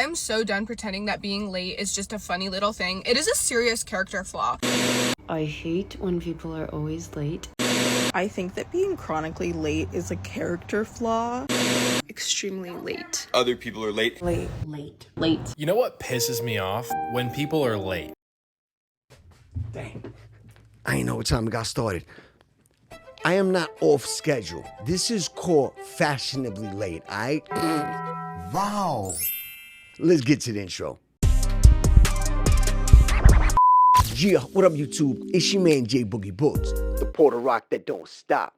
am so done pretending that being late is just a funny little thing. It is a serious character flaw. I hate when people are always late. I think that being chronically late is a character flaw. Extremely late. Other people are late. Late. You know what pisses me off? When people are late. Dang. I ain't know what time it got started. I am not off schedule. This is called fashionably late, alright? Wow. Let's get to the intro. Yeah, what up, YouTube? It's your man, J Boogie Books, the Porter Rock that don't stop.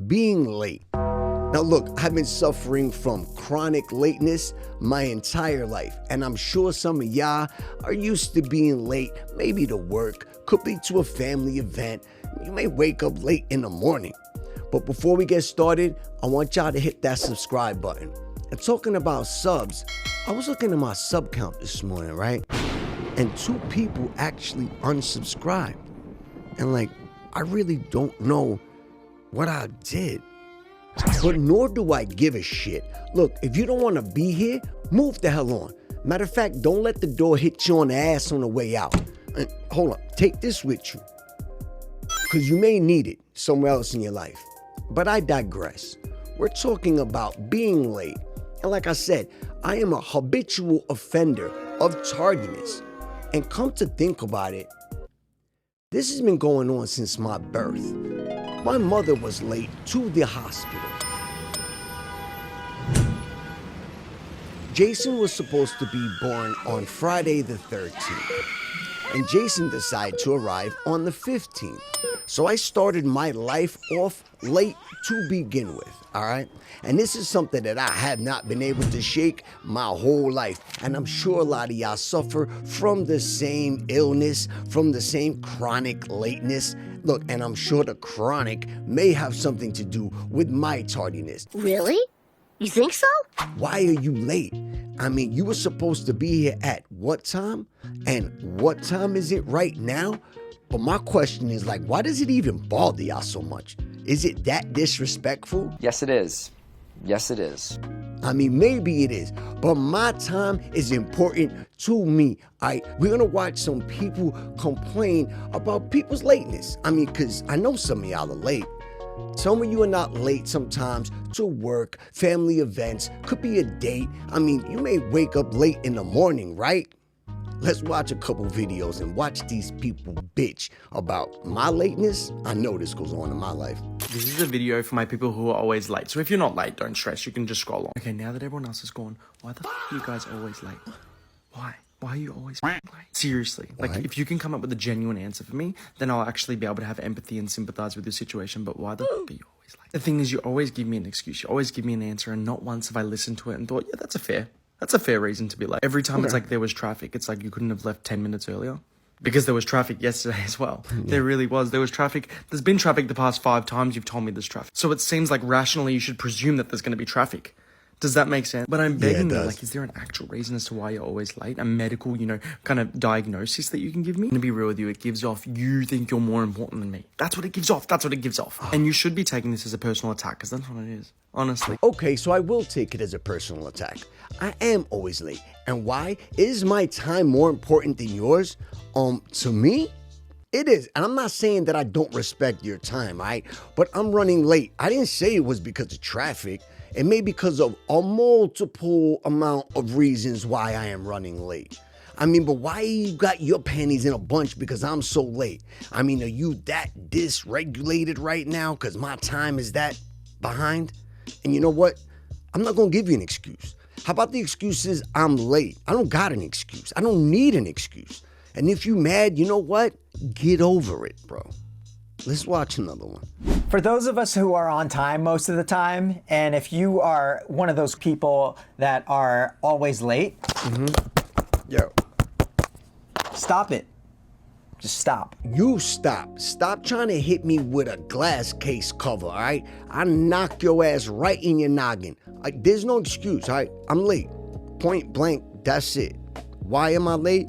Being late. Now look, I've been suffering from chronic lateness my entire life, and I'm sure some of y'all are used to being late, maybe to work, could be to a family event. You may wake up late in the morning. But before we get started, I want y'all to hit that subscribe button. And talking about subs, I was looking at my sub count this morning, right? And 2 people actually unsubscribed. And I really don't know what I did. But nor do I give a shit. Look, if you don't want to be here, move the hell on. Matter of fact, don't let the door hit you on the ass on the way out. And hold on, take this with you, because you may need it somewhere else in your life. But I digress. We're talking about being late. And like I said, I am a habitual offender of tardiness. And come to think about it, this has been going on since my birth. My mother was late to the hospital. Jason was supposed to be born on Friday the 13th. And Jason decided to arrive on the 15th. So I started my life off late to begin with, all right? And this is something that I have not been able to shake my whole life. And I'm sure a lot of y'all suffer from the same illness, from the same chronic lateness. Look, and I'm sure the chronic may have something to do with my tardiness. Really? You think so? Why are you late? I mean, you were supposed to be here at what time? And what time is it right now? But my question is why does it even bother y'all so much? Is it that disrespectful? Yes, it is. Yes, it is. I mean, maybe it is, but my time is important to me. We're gonna watch some people complain about people's lateness. I mean, because I know some of y'all are late. Some of you are not late sometimes to work, family events, could be a date. I mean, you may wake up late in the morning, right? Let's watch a couple videos and watch these people bitch about my lateness. I know this goes on in my life. This is a video for my people who are always late. So if you're not late, don't stress. You can just scroll on. Okay, now that everyone else is gone, why the f are you guys always late? Why? Why are you always late? Seriously. If you can come up with a genuine answer for me, then I'll actually be able to have empathy and sympathize with your situation. But why the f are you always late? The thing is, you always give me an excuse. You always give me an answer. And not once have I listened to it and thought, yeah, that's a fair reason to be late. Every time it's there was traffic, it's you couldn't have left 10 minutes earlier. Because there was traffic yesterday as well. There really was. There was traffic. There's been traffic the past 5 times you've told me there's traffic. So it seems like rationally you should presume that there's going to be traffic. Does that make sense? But I'm begging you, is there an actual reason as to why you're always late? A medical, kind of diagnosis that you can give me? To be real with you, it gives off you think you're more important than me. That's what it gives off. That's what it gives off. And you should be taking this as a personal attack, because that's what it is. Honestly. Okay, so I will take it as a personal attack. I am always late. And why? Is my time more important than yours? To me, it is. And I'm not saying that I don't respect your time, right? But I'm running late. I didn't say it was because of traffic. It may be because of a multiple amount of reasons why I am running late. I mean, but why you got your panties in a bunch because I'm so late? I mean, are you that dysregulated right now because my time is that behind? And you know what? I'm not going to give you an excuse. How about the excuse is I'm late? I don't got an excuse. I don't need an excuse. And if you mad, you know what? Get over it, bro. Let's watch another one. For those of us who are on time most of the time, and if you are one of those people that are always late, Yo. Stop it. Just stop. You stop. Stop trying to hit me with a glass case cover, all right? I knock your ass right in your noggin. There's no excuse, all right? I'm late. Point blank, that's it. Why am I late?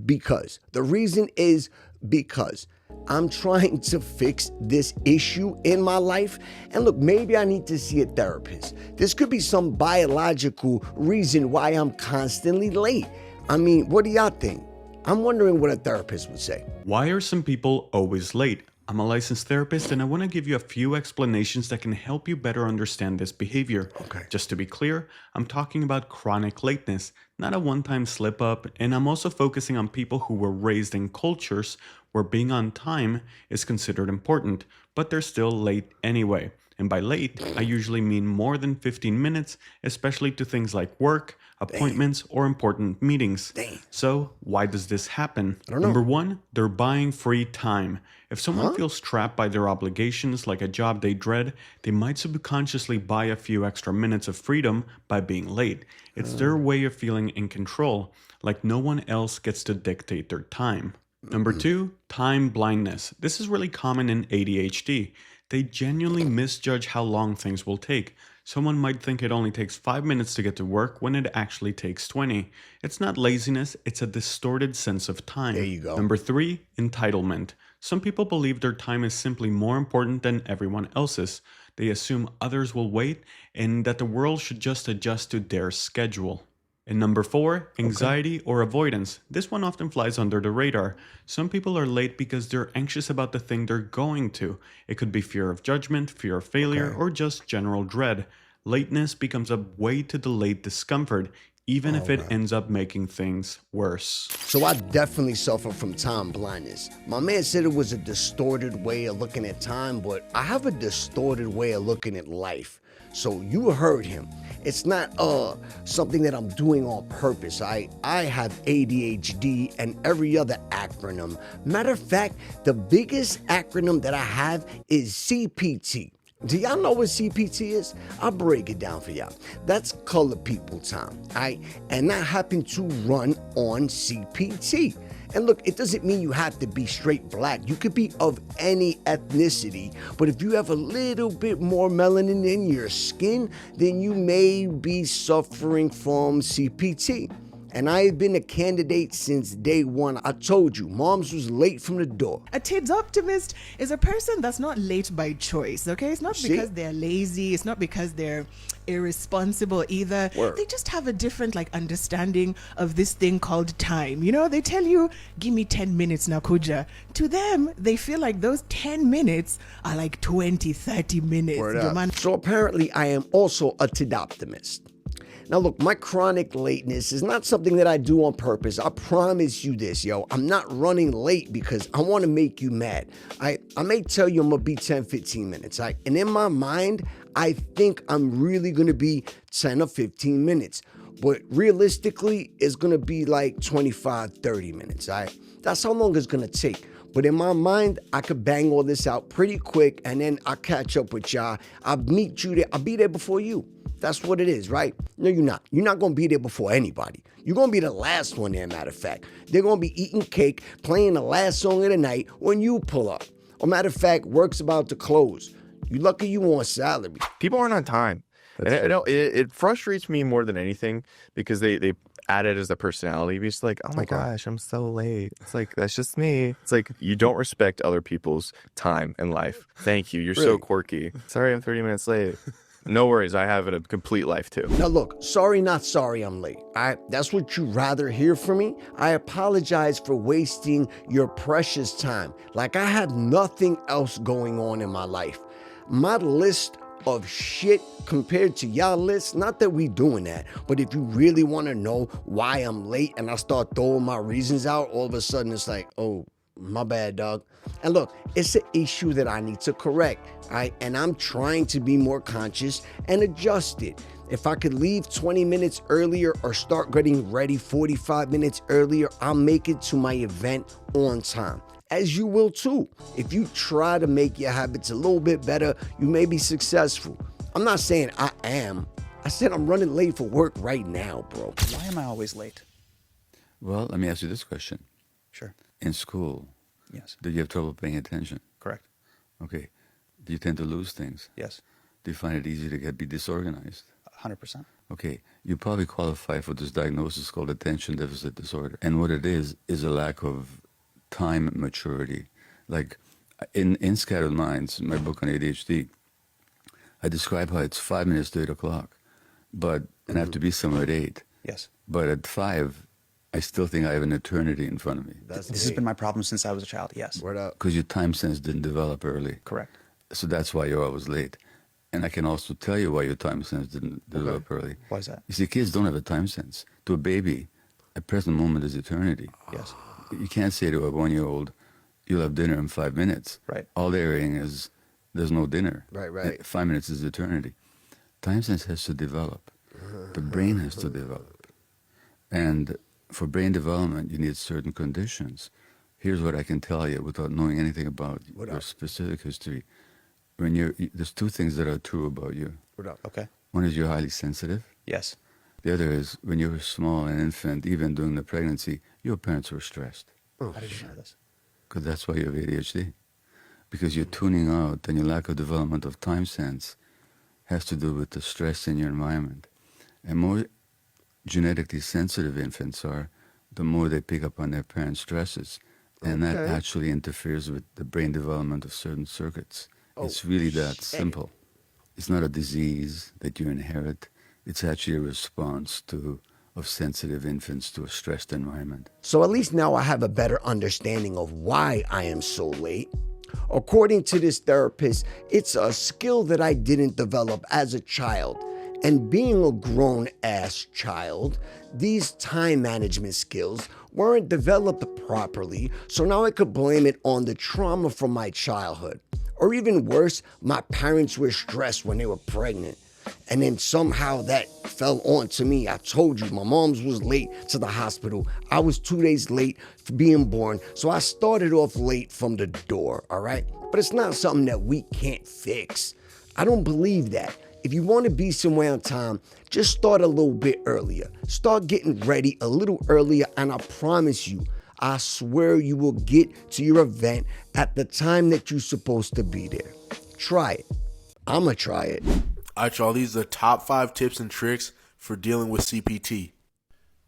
Because. The reason is because. I'm trying to fix this issue in my life. And look, maybe I need to see a therapist. This could be some biological reason why I'm constantly late. I mean, what do y'all think? I'm wondering what a therapist would say. Why are some people always late? I'm a licensed therapist and I want to give you a few explanations that can help you better understand this behavior. Okay. Just to be clear, I'm talking about chronic lateness, not a one-time slip-up, and I'm also focusing on people who were raised in cultures where being on time is considered important, but they're still late anyway. And by late, I usually mean more than 15 minutes, especially to things like work, appointments, or important meetings. So, why does this happen? Number one, they're buying free time. If someone feels trapped by their obligations, like a job they dread, they might subconsciously buy a few extra minutes of freedom by being late. It's their way of feeling in control, like no one else gets to dictate their time. Number two, time blindness. This is really common in ADHD. They genuinely misjudge how long things will take. Someone might think it only takes 5 minutes to get to work when it actually takes 20. It's not laziness, it's a distorted sense of time. There you go. Number three, entitlement. Some people believe their time is simply more important than everyone else's. They assume others will wait and that the world should just adjust to their schedule. And number four, anxiety or avoidance. This one often flies under the radar. Some people are late because they're anxious about the thing they're going to. It could be fear of judgment, fear of failure, or just general dread. Lateness becomes a way to delay discomfort, even if it ends up making things worse. So I definitely suffer from time blindness. My man said it was a distorted way of looking at time, but I have a distorted way of looking at life. So you heard him. It's not something that I'm doing on purpose. I have ADHD and every other acronym. Matter of fact, the biggest acronym that I have is CPT. Do y'all know what CPT is? I'll break it down for y'all. That's colored people time, all right? And I happen to run on CPT. And look, it doesn't mean you have to be straight black. You could be of any ethnicity, but if you have a little bit more melanin in your skin, then you may be suffering from CPT. And I have been a candidate since day one. I told you, moms was late from the door. A TIDS optimist is a person that's not late by choice, okay? It's not because they're lazy. It's not because they're irresponsible either. They just have a different understanding of this thing called time. You know, they tell you, give me 10 minutes now, Kuja. To them, they feel like those 10 minutes are like 20, 30 minutes. So apparently I am also a TID optimist. Now look, my chronic lateness is not something that I do on purpose. I promise you this, yo. I'm not running late because I want to make you mad. I may tell you I'm going to be 10, 15 minutes. And in my mind, I think I'm really going to be 10 or 15 minutes. But realistically, it's going to be like 25, 30 minutes. That's how long it's going to take. But in my mind, I could bang all this out pretty quick and then I'll catch up with y'all. I'll meet you there. I'll be there before you. That's what it is, right? No, you're not. You're not going to be there before anybody. You're going to be the last one there, matter of fact. They're going to be eating cake, playing the last song of the night when you pull up. Or matter of fact, work's about to close. You lucky you on salary. People aren't on time. And it frustrates me more than anything because they add it as a personality. It's like, oh my gosh, I'm so late. It's like, that's just me. It's like, you don't respect other people's time and life. Thank you. You're so quirky. Sorry, I'm 30 minutes late. No worries, I have a complete life too. Now look, sorry not sorry I'm late. That's what you'd rather hear from me? I apologize for wasting your precious time. Like I have nothing else going on in my life. My list of shit compared to y'all list, not that we doing that, but if you really want to know why I'm late and I start throwing my reasons out, all of a sudden it's like, oh, my bad, dog. And look, it's an issue that I need to correct, and I'm trying to be more conscious and adjust it. If I could leave 20 minutes earlier or start getting ready 45 minutes earlier, I'll make it to my event on time. As you will too. If you try to make your habits a little bit better, you may be successful. I'm not saying I am. I said I'm running late for work right now, bro. Why am I always late? Well, let me ask you this question. Sure. In school, yes. Do you have trouble paying attention? Correct. Okay. Do you tend to lose things? Yes. Do you find it easy to be disorganized? 100%. Okay. You probably qualify for this diagnosis called attention deficit disorder. And what it is a lack of time maturity. Like in Scattered Minds, my book on ADHD, I describe how it's 5 minutes to 8 o'clock, and I have to be somewhere at 8. Yes. But at 5, I still think I have an eternity in front of me. This has been my problem since I was a child, yes. Word up. Because your time sense didn't develop early. Correct. So that's why you're always late. And I can also tell you why your time sense didn't develop early. Why is that? You see, kids don't have a time sense. To a baby, a present moment is eternity. Yes. You can't say to a 1-year-old, you'll have dinner in 5 minutes. Right. All they're hearing is, there's no dinner. Right. 5 minutes is eternity. Time sense has to develop. The brain has to develop. And for brain development, you need certain conditions. Here's what I can tell you without knowing anything about your specific history. There's 2 things that are true about you. Word up. Okay. One is you're highly sensitive. Yes. The other is when you were small, an infant, even during the pregnancy, your parents were stressed. How did you know this? Because that's why you have ADHD. Because you're tuning out and your lack of development of time sense has to do with the stress in your environment. And more genetically sensitive infants are, the more they pick up on their parents' stresses. And that actually interferes with the brain development of certain circuits. It's really that simple. It's not a disease that you inherit. It's actually a response of sensitive infants to a stressed environment. So at least now I have a better understanding of why I am so late. According to this therapist, it's a skill that I didn't develop as a child. And being a grown-ass child, these time management skills weren't developed properly, so now I could blame it on the trauma from my childhood. Or even worse, my parents were stressed when they were pregnant. And then somehow that fell onto me. I told you, my mom's was late to the hospital. I was 2 days late for being born. So I started off late from the door, all right? But it's not something that we can't fix. I don't believe that. If you want to be somewhere on time, just start a little bit earlier. Start getting ready a little earlier, and I promise you, I swear you will get to your event at the time that you're supposed to be there. Try it. I'ma try it. All right, y'all, these are the top 5 tips and tricks for dealing with CPT.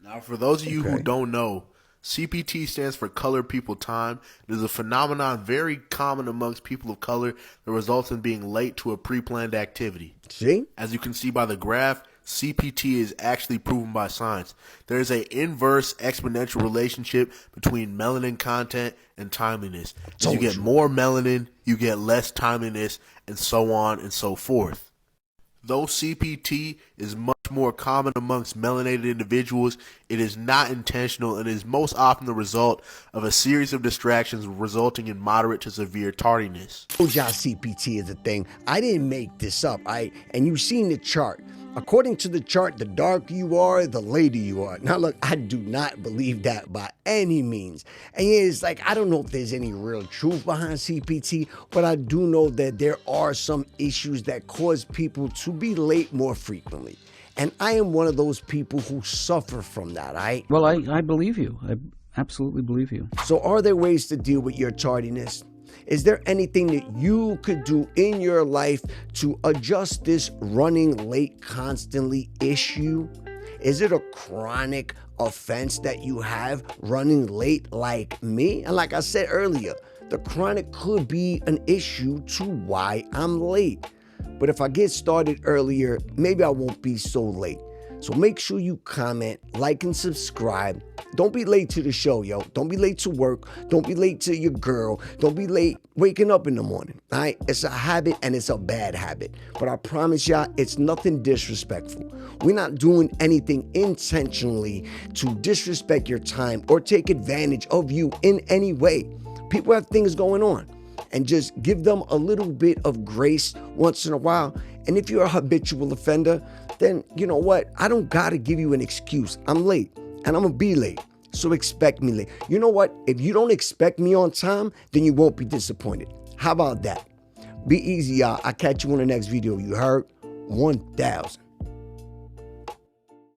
Now, for those of you who don't know, CPT stands for Colored People Time. It is a phenomenon very common amongst people of color that results in being late to a pre-planned activity. See? As you can see by the graph, CPT is actually proven by science. There is an inverse exponential relationship between melanin content and timeliness. As you get more melanin, you get less timeliness, and so on and so forth. Though CPT is much more common amongst melanated individuals, it is not intentional and is most often the result of a series of distractions resulting in moderate to severe tardiness. Told y'all CPT is a thing. I didn't make this up, and you've seen the chart. According to the chart, the darker you are, the later you are. Now look, I do not believe that by any means. And yeah, it's like, I don't know if there's any real truth behind CPT, but I do know that there are some issues that cause people to be late more frequently. And I am one of those people who suffer from that, right? Well, I believe you. I absolutely believe you. So are there ways to deal with your tardiness? Is there anything that you could do in your life to adjust this running late constantly issue? Is it a chronic offense that you have, running late like me? And like I said earlier, the chronic could be an issue to why I'm late. But if I get started earlier, maybe I won't be so late. So make sure you comment, like, and subscribe. Don't be late to the show, yo. Don't be late to work. Don't be late to your girl. Don't be late waking up in the morning, all right? It's a habit, and it's a bad habit. But I promise y'all, it's nothing disrespectful. We're not doing anything intentionally to disrespect your time or take advantage of you in any way. People have things going on. And just give them a little bit of grace once in a while. And if you're a habitual offender, then you know what? I don't gotta give you an excuse. I'm late, and I'm gonna be late. So expect me late. You know what? If you don't expect me on time, then you won't be disappointed. How about that? Be easy, y'all. I'll catch you on the next video. You heard? 1,000.